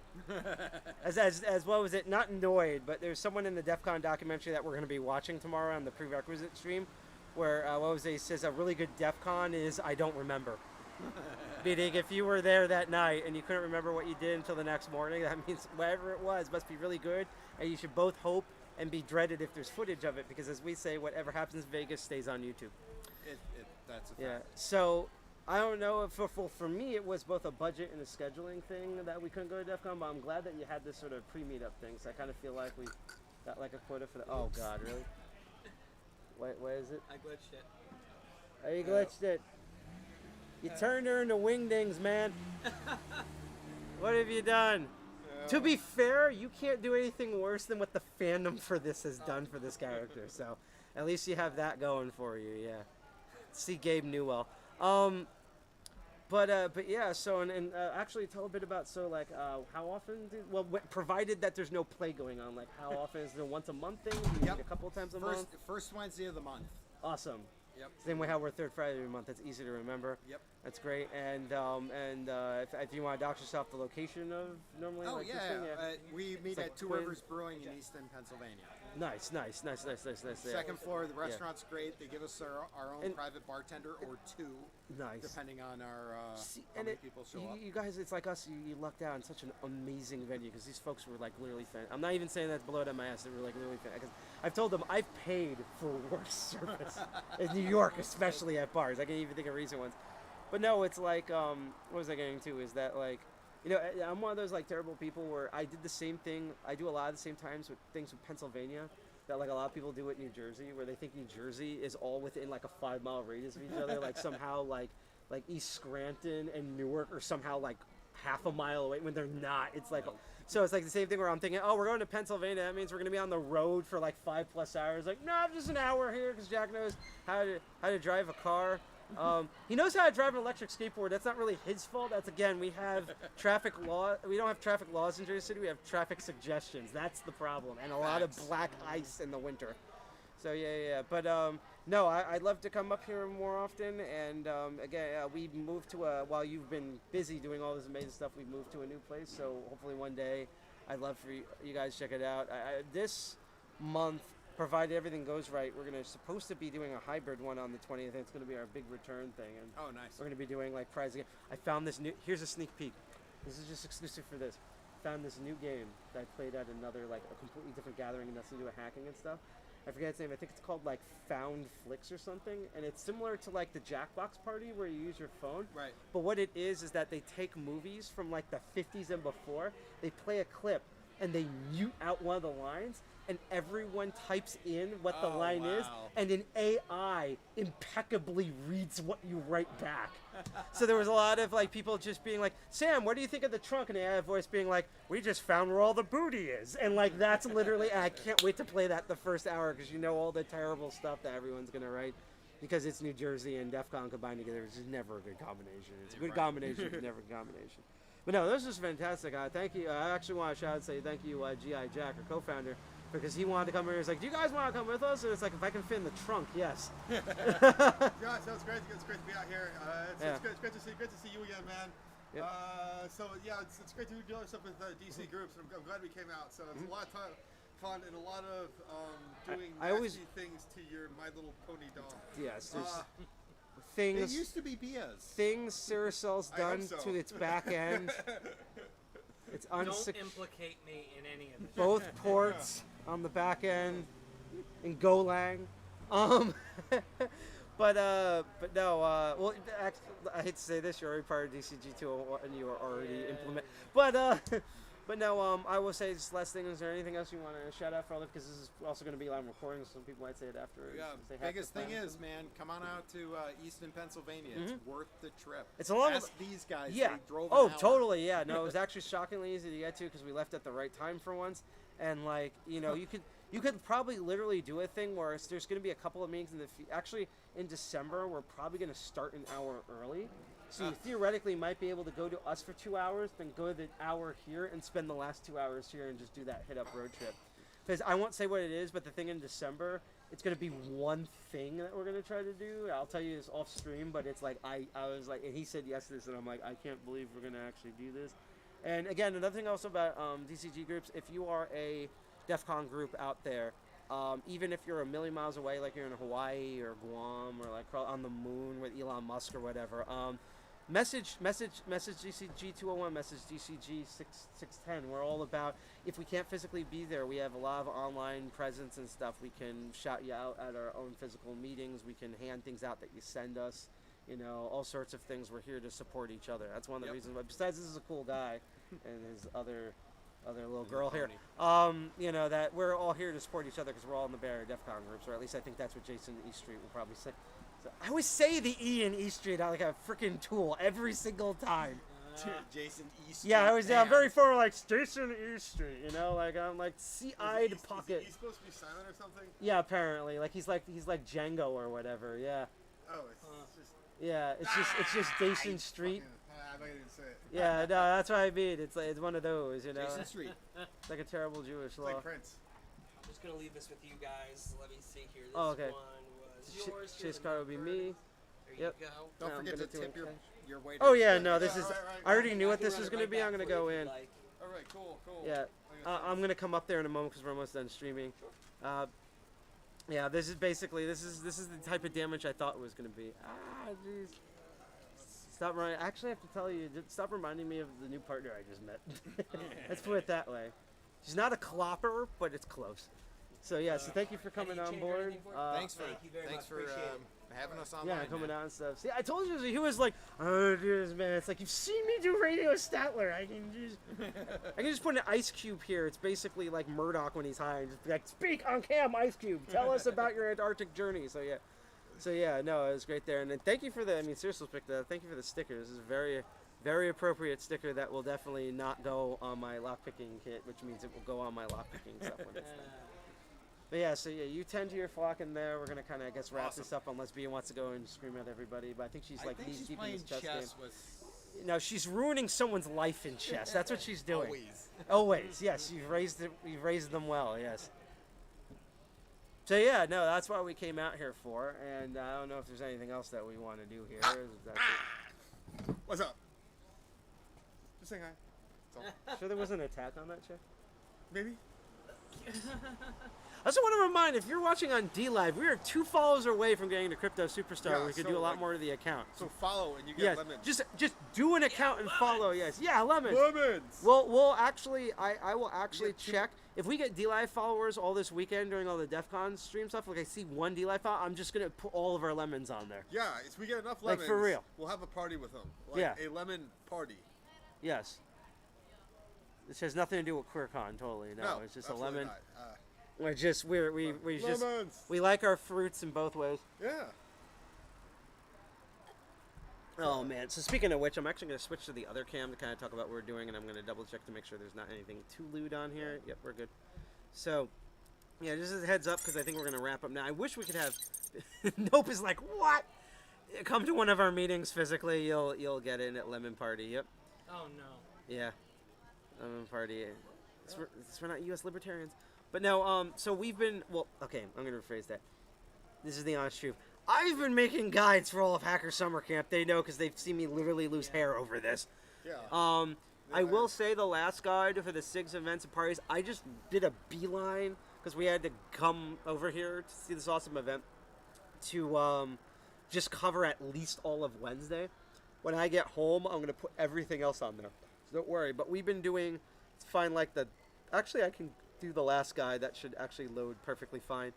as what was it? Not annoyed, but there's someone in the DEFCON documentary that we're going to be watching tomorrow on the prerequisite stream, where he says a really good DEFCON is I don't remember. Meaning, if you were there that night and you couldn't remember what you did until the next morning, that means whatever it was must be really good, and you should both hope and be dreaded if there's footage of it, because as we say, whatever happens in Vegas stays on YouTube. That's a fact. Yeah. So I don't know if for me it was both a budget and a scheduling thing that we couldn't go to DEFCON, but I'm glad that you had this sort of pre-meetup thing. So I kind of feel like we got like a quota for the. Oh God, really? What is it? I glitched it. Oh, you glitched it. You turned her into wingdings, man. What have you done? To be fair, you can't do anything worse than what the fandom for this has done for this character. So at least you have that going for you, yeah. See Gabe Newell. But yeah. So and actually tell a bit about how often? Provided that there's no play going on, like how often is it a once a month thing? Do you meet a couple of times a month? First Wednesday of the month. Awesome. Yep. Same way how we're third Friday of the month. That's easy to remember. Yep. That's great. And if you want to dox yourself, the location of normally. Oh like yeah. this thing, We meet at Two Rivers Brewing in Easton, Pennsylvania. Nice. Second floor. The restaurant's great. They give us our own private bartender or two. Nice. Depending on our how many people show up. You guys, it's like us. You lucked out in such an amazing venue because these folks were like literally fan. I'm not even saying that's below that my ass. They were like literally fan. Because I've told them I've paid for worse service in New York, especially at bars. I can't even think of recent ones. But no, it's like what was I getting to? Is that like. I'm one of those like terrible people where I did the same thing. I do a lot of the same times with things with Pennsylvania that like a lot of people do at New Jersey, where they think New Jersey is all within like a 5-mile radius of each other. Like somehow like East Scranton and Newark are somehow like half a mile away when they're not. It's like so it's like the same thing where I'm thinking, oh, we're going to Pennsylvania. That means we're going to be on the road for like 5+ hours. Like no, just an hour here because Jack knows how to drive a car. He knows how to drive an electric skateboard. That's not really his fault. That's again, we have traffic law. We don't have traffic laws in Jersey City. We have traffic suggestions. That's the problem, and a lot of black ice in the winter. So yeah. But No, I'd love to come up here more often. And again, we moved to while you've been busy doing all this amazing stuff, we moved to a new place. So hopefully one day, I'd love for you guys to check it out. This month, provided everything goes right, we're supposed to be doing a hybrid one on the 20th. It's going to be our big return thing. And Oh, nice. we're going to be doing like prize again. I found this new. Here's a sneak peek. This is just exclusive for this. Found this new game that I played at another like a completely different gathering and nothing to do with hacking and stuff. I forget its name. I think it's called like Found Flicks or something, and it's similar to like the Jackbox Party where you use your phone. Right. But what it is that they take movies from like the 50s and before, they play a clip, and they mute out one of the lines, and everyone types in what the line is, wow. and an AI impeccably reads what you write back. So there was a lot of like people just being like, Sam, what do you think of the trunk? And the AI voice being like, we just found where all the booty is. And like that's literally, and I can't wait to play that the first hour because you know all the terrible stuff that everyone's going to write. Because it's New Jersey and DEFCON combined together, it's just never a good combination. It's a good combination, it's never a combination. But no, this was fantastic. Thank you. I actually want to shout out and say thank you, G.I. Jack, our co-founder, because he wanted to come here. He's like, do you guys want to come with us? And it's like, if I can fit in the trunk, yes. Yeah, so it's great. It's great to be out here. It's great to see you again, man. Yep. It's great to do stuff with DC groups. I'm glad we came out. So it's a lot of fun and a lot of doing nasty things to your My Little Pony doll. Yes, there's things. It used to be Bia's. Things Ceracel's done so. to its back end. It's Don't implicate me in any of this. both ports on the back end in Golang. But no. Well, actually, I hate to say this, you're already part of DCG 201 and you are already implement. But no. I will say just last thing. Is there anything else you want to shout out for all of? Because this is also going to be live recording. Some people might say it after. Yeah, biggest thing is, man, come on out to Easton, Pennsylvania. It's worth the trip. It's a long. Ask these guys. Yeah. They drove Oh, an hour. totally. Yeah. No, it was actually shockingly easy to get to because we left at the right time for once. And like, you know, you could probably literally do a thing where there's going to be a couple of meetings actually in December. We're probably going to start an hour early. So you theoretically might be able to go to us for 2 hours, then go the hour here and spend the last 2 hours here and just do that hit up road trip. Because I won't say what it is, but the thing in December, it's going to be one thing that we're going to try to do. I'll tell you this off stream, but it's like I was like, and he said yes to this, and I'm like, I can't believe we're going to actually do this. And again, another thing also about DCG groups, if you are a DEFCON group out there, even if you're a million miles away, like you're in Hawaii or Guam or like on the moon with Elon Musk or whatever, message DCG 201, message DCG 610. We're all about, if we can't physically be there, we have a lot of online presence and stuff. We can shout you out at our own physical meetings. We can hand things out that you send us. You know, all sorts of things. We're here to support each other. That's one of the reasons why. Besides, this is a cool guy, and his other little girl here. You know, that we're all here to support each other because we're all in the Bay Area DEFCON groups, or at least I think that's what Jason E Street will probably say. So I always say the E in E Street like a freaking tool every single time. Jason E Street. Yeah, I'm very formal, like Jason E Street. You know, like I'm like C-eyed pocket. Is he supposed to be silent or something? Yeah, apparently, like he's like Django or whatever. Yeah. Oh, it's just. Yeah, it's just Jason Street. I'm not gonna say it. Yeah, no, that's what I mean. It's like, it's one of those, you know. Jason Street. It's like a terrible Jewish law. Like Prince. I'm just gonna leave this with you guys. Let me see here. This Oh, okay. one was yours. Chase card would be me. There Yep. you go. Don't I'm forget gonna to do tip it. your waiter. Oh yeah, no, this is. right. I already knew I what can this run was it gonna right be. I'm back gonna for you go if you in. like. All right, cool. Yeah, I'm gonna come up there in a moment because we're almost done streaming. Yeah, this is basically this is the type of damage I thought it was gonna be. Ah, jeez. Stop running. I actually have to tell you, stop reminding me of the new partner I just met. Let's put it that way. She's not a clopper, but it's close. So yeah, so thank you for coming on board. Thanks Thank you very much. for Appreciate it. having us on. Yeah, coming out and stuff. See, I told you, he was like, oh, dude, man, it's like, you've seen me do Radio Statler. I can just put an ice cube here. It's basically like Murdoch when he's high and just be like, speak on cam, Ice Cube. Tell us about your Antarctic journey. So yeah, no, it was great there. And then thank you for seriously, thank you for the sticker. This is a very, very appropriate sticker that will definitely not go on my lockpicking kit, which means it will go on my lockpicking stuff when it's done. But yeah, so yeah, you tend to your flock in there. We're gonna kind of, I guess, wrap this up unless Bea wants to go and scream at everybody. But I think she's like knee deep in this chess game. No, she's ruining someone's life in chess. That's what she's doing. Always. Yes, you've raised them well. Yes. So yeah, no, that's why we came out here for, and I don't know if there's anything else that we want to do here. That's it. What's up? Just saying hi. That's all. Sure there wasn't an attack on that chick? Maybe. I also want to remind, if you're watching on D-Live, we are 2 follows away from getting to Crypto Superstar, Yeah, where we could so, do a lot like, more to the account. So follow and you get Yes, lemons. just do an account and follow. Yes, yeah, lemons. Lemons. We'll actually, I will actually Yeah, check if we get D-Live followers all this weekend during all the DEFCON stream stuff. Like I see one D-Live follower, I'm just gonna put all of our lemons on there. Yeah, if we get enough Like, lemons, for real. we'll have a party with them. Like Yeah. a lemon party. Yes. This has nothing to do with QueerCon, totally. No, it's just a absolutely lemon. not. We're just Lemons. we like our fruits in both ways. Yeah. Oh man! So speaking of which, I'm actually going to switch to the other cam to kind of talk about what we're doing, and I'm going to double check to make sure there's not anything too lewd on here. Yep, we're good. So, yeah, just as a heads up, because I think we're going to wrap up now. I wish we could have. Nope is like, what? Come to one of our meetings physically. You'll get in at Lemon Party. Yep. Oh no. Yeah. Lemon Party. We're not U.S. libertarians. But no, so we've been, well, okay, I'm going to rephrase that. This is the honest truth. I've been making guides for all of Hacker Summer Camp. They know because they've seen me literally lose hair over this. Yeah. I will say the last guide for the SIGs events and parties, I just did a beeline because we had to come over here to see this awesome event to just cover at least all of Wednesday. When I get home, I'm going to put everything else on there. So don't worry. But we've been doing, find like the, actually I can do the last guide. That should actually load perfectly fine.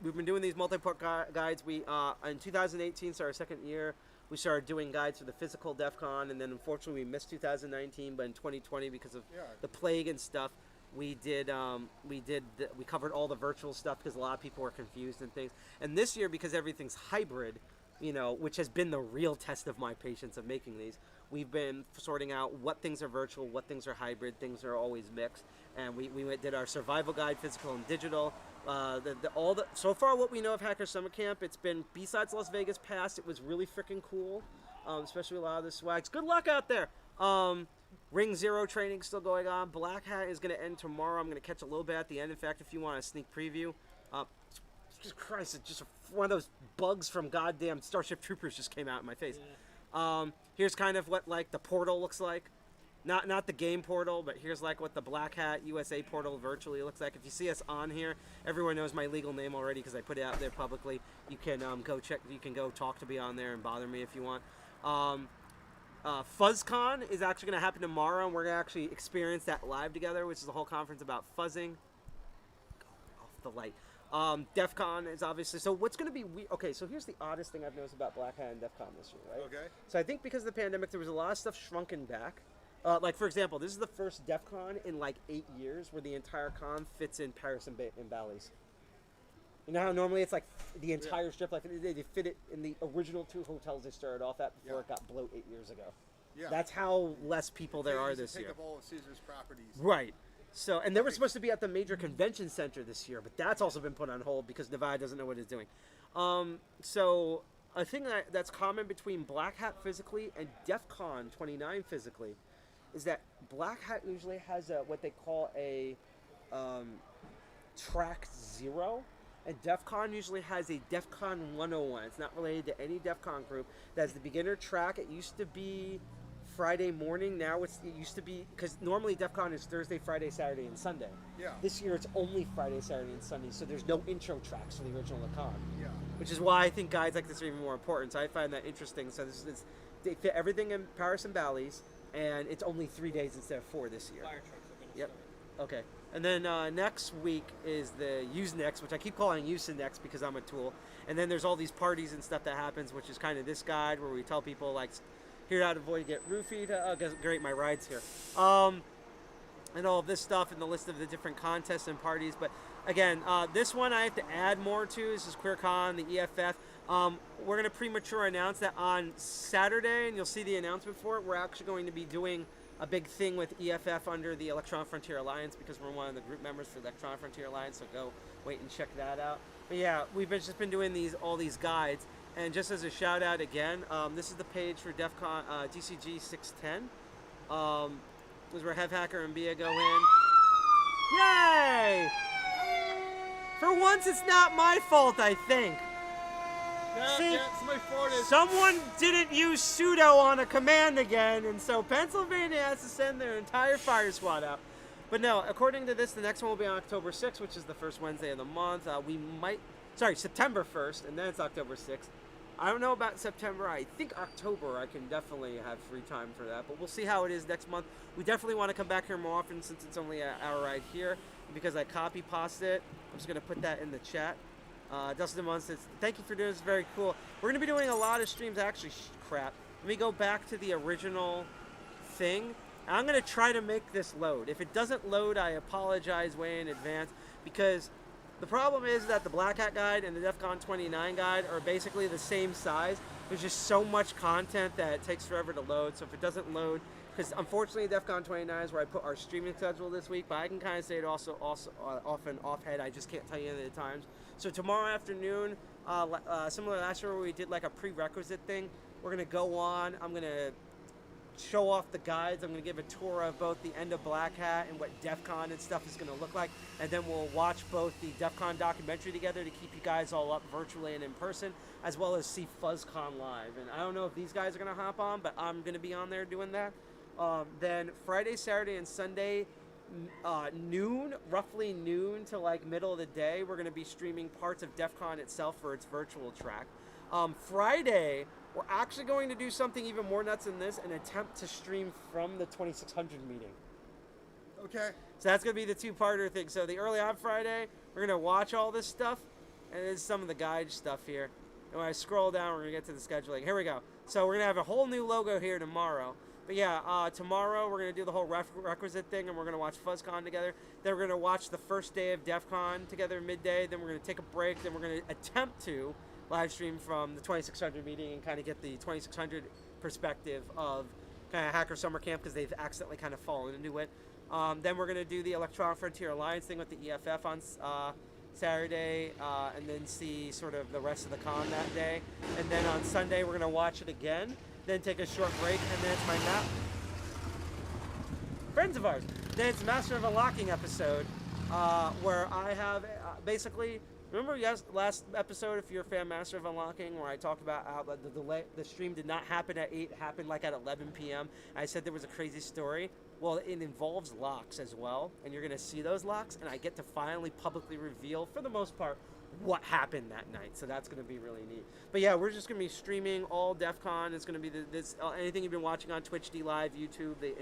We've been doing these multi-part guides. We in 2018, so our second year, we started doing guides for the physical DEFCON, and then unfortunately we missed 2019. But in 2020, because of the plague and stuff, we covered all the virtual stuff because a lot of people were confused and things. And this year, because everything's hybrid, you know, which has been the real test of my patience of making these, we've been sorting out what things are virtual, what things are hybrid, things are always mixed. And we did our survival guide, physical and digital. So far what we know of Hacker Summer Camp, it's been, besides Las Vegas Pass, it was really freaking cool, especially a lot of the swags. Good luck out there. Ring Zero training still going on. Black Hat is going to end tomorrow. I'm going to catch a little bit at the end. In fact, if you want a sneak preview, Jesus Christ, it's just one of those bugs from goddamn Starship Troopers just came out in my face. Yeah. Here's kind of what like the portal looks like. Not the game portal, but here's like what the Black Hat USA portal virtually looks like. If you see us on here, everyone knows my legal name already because I put it out there publicly. You can go check. You can go talk to me on there and bother me if you want. FuzzCon is actually going to happen tomorrow, and we're going to actually experience that live together, which is the whole conference about fuzzing. Go off the light. DEFCON is obviously, so what's going to be okay, so here's the oddest thing I've noticed about Black Hat and DEFCON this year, right? Okay. So I think because of the pandemic, there was a lot of stuff shrunken back. Like, for example, this is the first DEFCON in like 8 years where the entire con fits in Paris and Bally's. You know how normally it's like the entire strip, like they fit it in the original 2 hotels they started off at before it got bloat 8 years ago. Yeah. That's how less people there are this year. Take up all of Caesar's properties. Right. So, and they were supposed to be at the major convention center this year, but that's also been put on hold because Nevada doesn't know what it's doing. So a thing that's common between Black Hat physically and DEFCON 29 physically is that Black Hat usually has what they call a track 0, and DEFCON usually has a DEFCON 101. It's not related to any DEFCON group. That's the beginner track. It used to be Friday morning. Now it used to be, because normally DEFCON is Thursday, Friday, Saturday, and Sunday. Yeah. This year it's only Friday, Saturday, and Sunday, so there's no intro tracks for the original con. Yeah. Which is why I think guides like this are even more important. So I find that interesting. So they fit everything in Paris and Bally's, and it's only 3 days instead of 4 this year. Fire trucks are going to Yep. Okay. And then next week is the Usenext, which I keep calling Usenext because I'm a tool. And then there's all these parties and stuff that happens, which is kind of this guide where we tell people, like, here how to avoid get roofied. Great, my ride's here. And all of this stuff and the list of the different contests and parties. But again, this one I have to add more to. This is QueerCon, the EFF. We're going to premature announce that on Saturday, and you'll see the announcement for it. We're actually going to be doing a big thing with EFF under the Electron Frontier Alliance because we're one of the group members for the Electron Frontier Alliance, so go wait and check that out. But yeah, we've just been doing all these guides, and just as a shout out again, this is the page for DEFCON DCG 610. This is where Hev Hacker and Bia go in. Yay! For once, it's not my fault, I think. See, somebody farted. someone didn't use sudo on a command again, and so Pennsylvania has to send their entire fire squad out. But no, according to this, the next one will be on October 6th, which is the first Wednesday of the month. September 1st, and then it's October 6th. I don't know about September. I think October I can definitely have free time for that, but we'll see how it is next month. We definitely want to come back here more often since it's only an hour ride here. Because I copy pasted it, I'm just going to put that in the chat. Dustin Munn says, thank you for doing this, very cool. We're going to be doing a lot of streams, actually, crap. Let me go back to the original thing. I'm going to try to make this load. If it doesn't load, I apologize way in advance, because the problem is that the Black Hat guide and the DEFCON 29 guide are basically the same size. There's just so much content that it takes forever to load, so if it doesn't load, because unfortunately DEFCON 29 is where I put our streaming schedule this week, but I can kind of say it also off and off head. I just can't tell you any of the times. So tomorrow afternoon, similar to last year where we did like a prerequisite thing, we're going to go on. I'm going to show off the guides. I'm going to give a tour of both the end of Black Hat and what DEFCON and stuff is going to look like. And then we'll watch both the DEFCON documentary together to keep you guys all up virtually and in person, as well as see FuzzCon live. And I don't know if these guys are going to hop on, but I'm going to be on there doing that. Then Friday, Saturday, and Sunday, roughly noon to like middle of the day, we're going to be streaming parts of DEFCON itself for its virtual track. Friday, we're actually going to do something even more nuts than this, an attempt to stream from the 2600 meeting. Okay. So that's going to be the two-parter thing. So the early on Friday, we're going to watch all this stuff, and there's some of the guide stuff here. And when I scroll down, we're going to get to the scheduling. Here we go. So we're going to have a whole new logo here tomorrow. But yeah, tomorrow we're going to do the whole requisite thing, and we're going to watch FuzzCon together. Then we're going to watch the first day of DEFCON together midday. Then we're going to take a break. Then we're going to attempt to live stream from the 2600 meeting and kind of get the 2600 perspective of kind of Hacker Summer Camp, because they've accidentally kind of fallen into it. Then we're going to do the Electronic Frontier Alliance thing with the EFF on Saturday, and then see sort of the rest of the con that day. And then on Sunday we're going to watch it again, then take a short break, and then it's my friends of ours. Then it's Master of Unlocking episode, where I have basically, remember last episode, if you're a fan, Master of Unlocking, where I talked about how the stream did not happen at 8, it happened like at 11 p.m. I said there was a crazy story. Well, it involves locks as well, and you're going to see those locks, and I get to finally publicly reveal, for the most part, what happened that night. So that's going to be really neat. But yeah, we're just going to be streaming all DEFCON. It's going to be anything you've been watching on Twitch, DLive, YouTube, the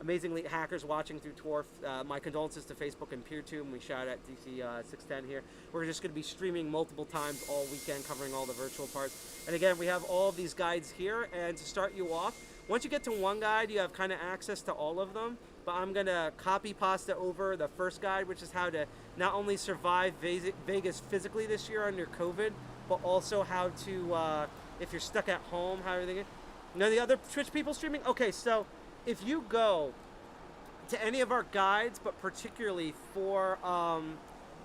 amazing elite hackers watching through TWRF. My condolences to Facebook and PeerTube, and we shout at DC 610 here. We're just going to be streaming multiple times all weekend, covering all the virtual parts. And again, we have all of these guides here, and to start you off, once you get to one guide, you have kind of access to all of them, but I'm going to copy pasta over the first guide, which is how to not only survive Vegas physically this year under COVID, but also how to, if you're stuck at home, how everything is. Now the other Twitch people streaming? Okay, so if you go to any of our guides, but particularly for, I'm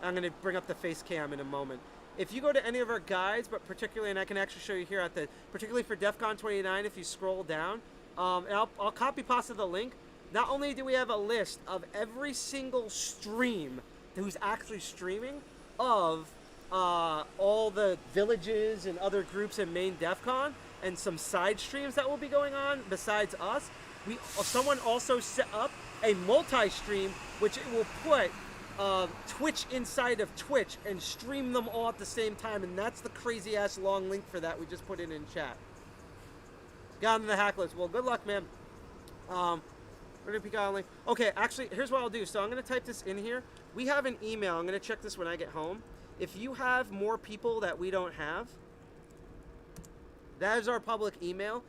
going to bring up the face cam in a moment. If you go to any of our guides, but particularly, and I can actually show you here at particularly for DEFCON 29, if you scroll down, and I'll copy pasta the link. Not only do we have a list of every single stream who's actually streaming of all the villages and other groups in main DEFCON, and some side streams that will be going on besides us. Someone also set up a multi-stream, which it will put Twitch inside of Twitch and stream them all at the same time, and that's the crazy ass long link for that we just put in chat. Got on the hack list. Well, good luck, man. We're gonna peek out on link. Okay, actually, here's what I'll do. So I'm gonna type this in here. We have an email. I'm gonna check this when I get home. If you have more people that we don't have, that is our public email.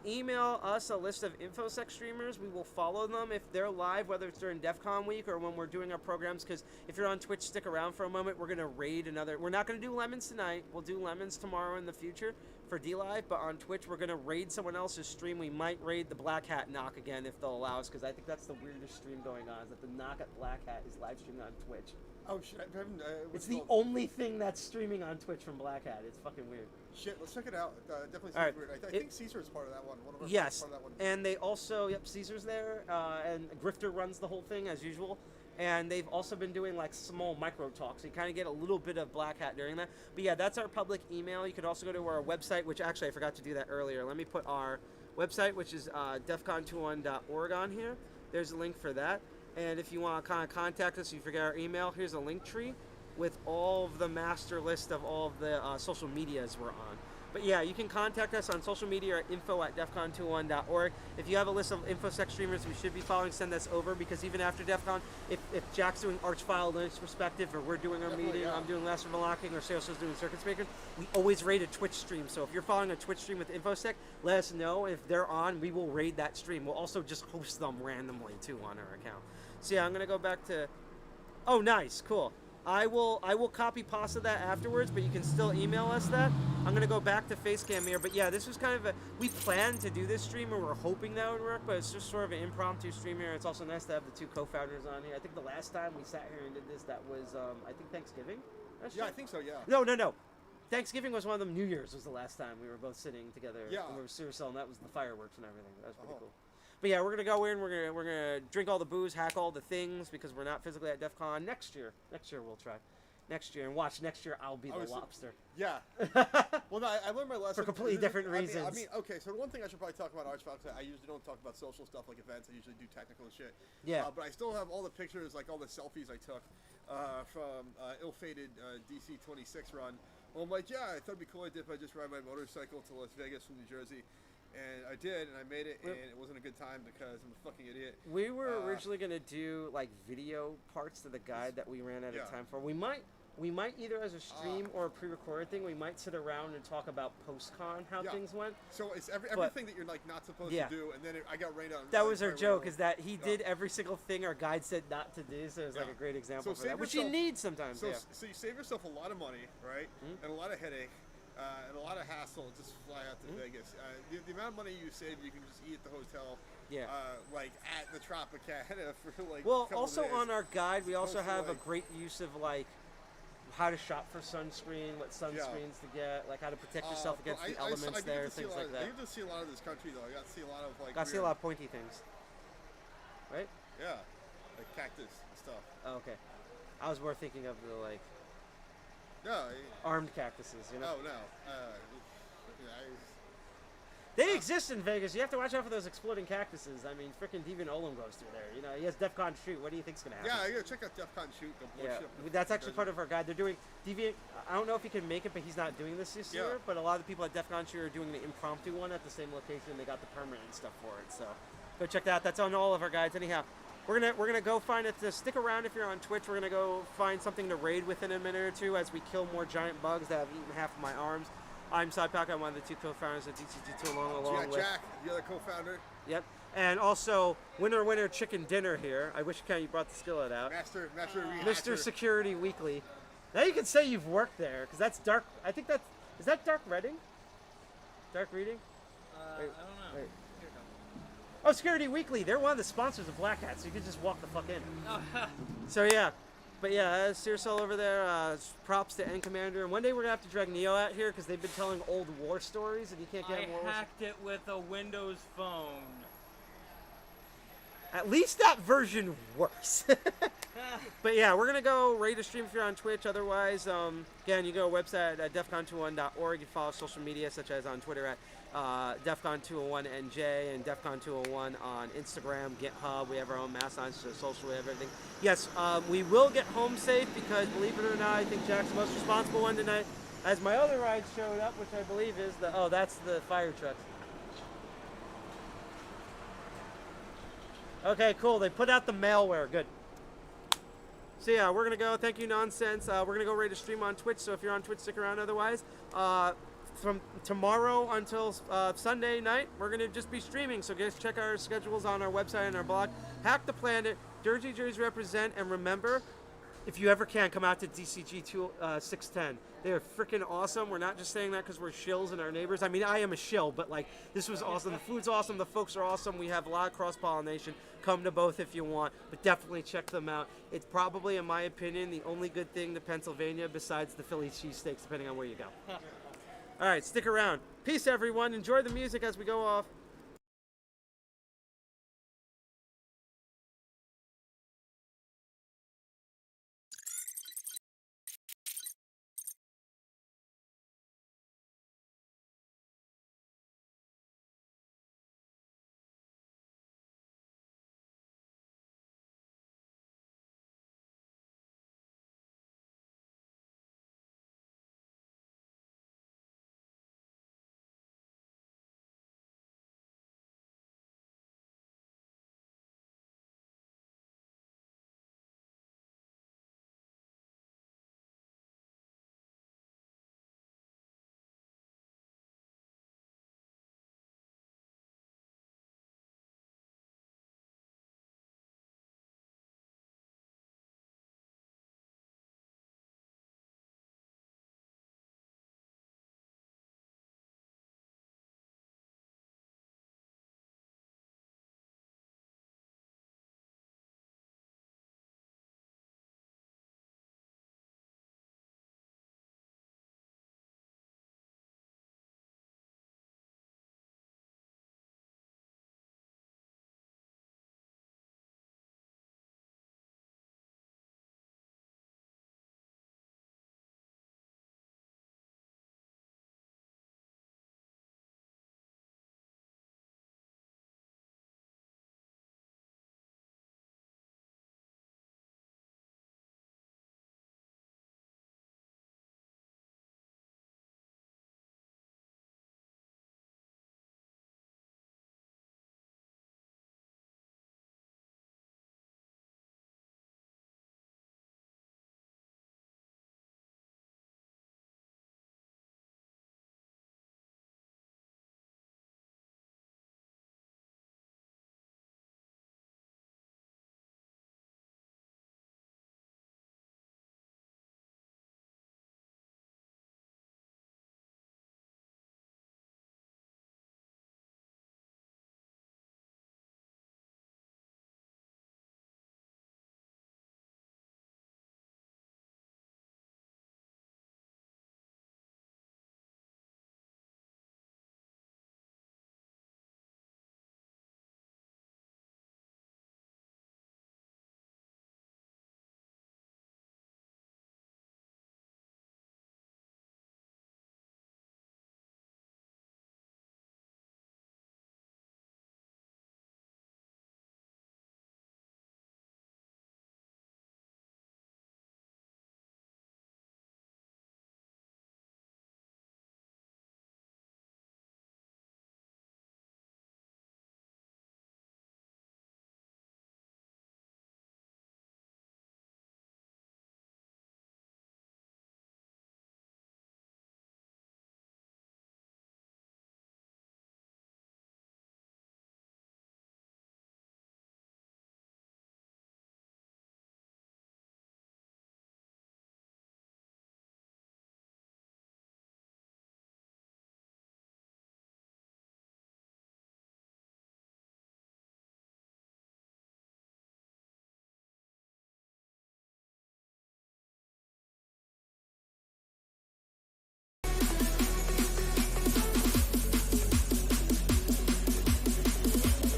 Email us a list of InfoSec streamers. We will follow them if they're live, whether it's during DEFCON week or when we're doing our programs, because if you're on Twitch, stick around for a moment. We're going to raid another. We're not going to do Lemons tonight. We'll do Lemons tomorrow in the future for DLive, but on Twitch, we're going to raid someone else's stream. We might raid the Black Hat knock again if they'll allow us, because I think that's the weirdest stream going on, is that the knock at Black Hat is live streaming on Twitch. Oh shit! I haven't, it's the only thing that's streaming on Twitch from Black Hat. It's fucking weird. Shit, let's check it out. Definitely seems right. weird. I think Caesar is part of that one. One of our yes, part of that one. And they also, Caesar's there, and Grifter runs the whole thing as usual. And they've also been doing like small micro talks. So you kind of get a little bit of Black Hat during that. But yeah, that's our public email. You could also go to our website, which actually I forgot to do that earlier. Let me put our website, which is defcon21.org on here. There's a link for that. And if you want to kind of contact us, you forget our email, here's a link tree with all of the master list of all of the social medias we're on. But yeah, you can contact us on social media at info@defcon21.org. If you have a list of InfoSec streamers we should be following, send us over, because even after DEF CON, if Jack's doing Archfile Linux Perspective, or we're doing our meeting, I'm doing Last of Unlocking, or Sarah's doing Circuit Speaker, we always raid a Twitch stream. So if you're following a Twitch stream with InfoSec, let us know. If they're on, we will raid that stream. We'll also just host them randomly too on our account. So yeah, I'm gonna go back to. Oh, nice, cool. I will copy pasta that afterwards, but you can still email us that. I'm gonna go back to Facecam here, but yeah, this was kind of we planned to do this stream, and we're hoping that would work, but it's just sort of an impromptu stream here. It's also nice to have the two co-founders on here. I think the last time we sat here and did this, that was I think Thanksgiving. Yeah, I think so. Yeah. No. Thanksgiving was one of them. New Year's was the last time we were both sitting together. Yeah. And we were Serious, and that was the fireworks and everything. That was pretty cool. But yeah, we're gonna go in. We're gonna drink all the booze, hack all the things, because we're not physically at DEF CON next year. Next year we'll try. Next year, and watch, next year I'll be the lobster. Yeah. Well, no, I learned my lesson. For completely different reasons. I mean, okay, so one thing I should probably talk about Archfile, because I usually don't talk about social stuff like events. I usually do technical shit. Yeah. But I still have all the pictures, like all the selfies I took from ill-fated DC-26 run. Well, I'm like, yeah, I thought it'd be cool if I just ride my motorcycle to Las Vegas from New Jersey. And I did, and I made it, and it wasn't a good time because I'm a fucking idiot. We were originally going to do like video parts to the guide that we ran out of time for. We might either as a stream or a pre-recorded thing, we might sit around and talk about post-con how things went. So it's everything that you're like not supposed to do, and then I got rained on. That was our joke, is that he did every single thing our guide said not to do, so it was like a great example for that, which you need sometimes. So you save yourself a lot of money, right, and a lot of headache. And a lot of hassle, just fly out to Vegas. The amount of money you save, you can just eat at the hotel, like at the Tropicana for like. Well, also on our guide, we also have a great use of like how to shop for sunscreen, what sunscreens to get, like how to protect yourself against the elements there, things like that. I get to see a lot of this country though. I got to see a lot of like. Got to see a lot of pointy things, right? Yeah, like cactus and stuff. Oh, okay, I was more thinking of the like. No. Armed cactuses, you know? Oh, no. They exist in Vegas. You have to watch out for those exploding cactuses. I mean, frickin' Deviant Olem goes through there. You know, he has DEFCON Shoot. What do you think's gonna happen? Yeah, I gotta check out DEFCON Shoot. That's actually part of our guide. They're doing Deviant. I don't know if he can make it, but he's not doing this year. But a lot of the people at DEFCON Shoot are doing the impromptu one at the same location. They got the permanent stuff for it. So go check that out. That's on all of our guides. Anyhow. We're gonna go find it. Stick around if you're on Twitch. We're gonna go find something to raid within a minute or two as we kill more giant bugs that have eaten half of my arms. I'm Sidepack. I'm one of the two co-founders of DCG2 along with Jack, the other co-founder. Yep. And also winner chicken dinner here. I wish you brought the skillet out. Mr. Security Weekly. Now you can say you've worked there, because that's dark. I think is that dark reading? Dark reading? I don't know. Wait. Oh, Security Weekly, they're one of the sponsors of Black Hat, so you can just walk the fuck in. So yeah, but yeah, Searsall over there, props to End Commander, and one day we're gonna have to drag Neo out here, because they've been telling old war stories, and you can't get more. I hacked it with a Windows phone. At least that version works. But yeah, we're gonna go raid a stream if you're on Twitch. Otherwise, again, you go to our website at defcon21.org. You follow social media such as on Twitter at defcon201nj and defcon201 on Instagram, GitHub. We have our own Mastodon social. We have everything. Yes, we will get home safe because, believe it or not, I think Jack's the most responsible one tonight. As my other ride showed up, which I believe is that's the fire truck. Okay, cool. They put out the malware. Good. So yeah, we're gonna go. Thank you, nonsense. We're gonna go raid a stream on Twitch. So if you're on Twitch, stick around. Otherwise, from tomorrow until Sunday night, we're gonna just be streaming. So guys, check our schedules on our website and our blog. Hack the Planet. Dirty Jerry's represent, and remember, if you ever can, come out to DCG 610. They are freaking awesome. We're not just saying that because we're shills and our neighbors. I mean, I am a shill, but like, this was awesome. The food's awesome. The folks are awesome. We have a lot of cross-pollination. Come to both if you want, but definitely check them out. It's probably, in my opinion, the only good thing to Pennsylvania besides the Philly cheesesteaks, depending on where you go. All right, stick around. Peace, everyone. Enjoy the music as we go off.